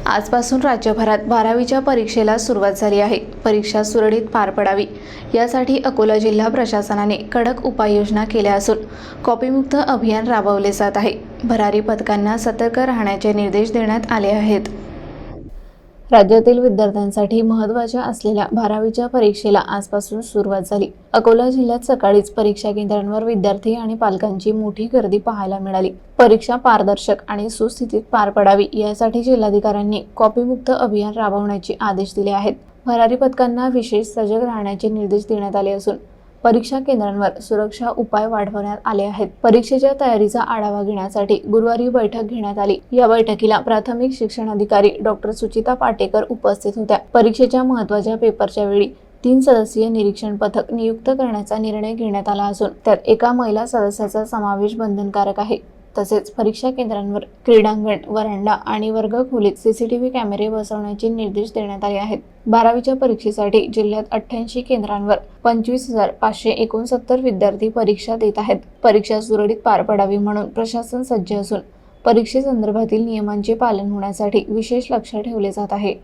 आजपासून राज्यभरात 12वीच्या परीक्षेला सुरुवात झाली आहे. परीक्षा सुरळीत पार पडावी यासाठी अकोला जिल्हा प्रशासनाने कडक उपाययोजना केल्या असून कॉपीमुक्त अभियान राबवले जात आहे. भरारी पथकांना सतर्क राहण्याचे निर्देश देण्यात आले आहेत. राज्यातील विद्यार्थ्यांसाठी महत्त्वाच्या असलेल्या 12वीच्या परीक्षेला आजपासून सुरुवात झाली. अकोला जिल्ह्यात सकाळीच परीक्षा केंद्रांवर विद्यार्थी आणि पालकांची मोठी गर्दी पाहायला मिळाली. परीक्षा पारदर्शक आणि सुस्थितीत पार पडावी यासाठी जिल्हाधिकाऱ्यांनी कॉपीमुक्त अभियान राबवण्याचे आदेश दिले आहेत. भरारी पथकांना विशेष सजग राहण्याचे निर्देश देण्यात आले असून परीक्षा केंद्रांवर सुरक्षा उपाय वाढवण्यात आले आहेत. परीक्षेच्या तयारीचा आढावा घेण्यासाठी गुरुवारी बैठक घेण्यात आली. या बैठकीला प्राथमिक शिक्षण अधिकारी डॉक्टर सुचिता पाटेकर उपस्थित होत्या. परीक्षेच्या महत्त्वाच्या पेपरच्या वेळी 3 सदस्यीय निरीक्षण पथक नियुक्त करण्याचा निर्णय घेण्यात आला असून त्यात एका महिला सदस्याचा समावेश बंधनकारक आहे. तसेच परीक्षा केंद्रांवर क्रीडांगण, वरांडा आणि वर्गखोलीत सीसीटीव्ही कॅमेरे बसवण्याचे निर्देश देण्यात आले आहेत. 12वीच्या परीक्षेसाठी जिल्ह्यात 88 केंद्रांवर 25,569 विद्यार्थी परीक्षा देत आहेत. परीक्षा सुरळीत पार पडावी म्हणून प्रशासन सज्ज असून परीक्षेसंदर्भातील नियमांचे पालन होण्यासाठी विशेष लक्ष ठेवले जात आहे.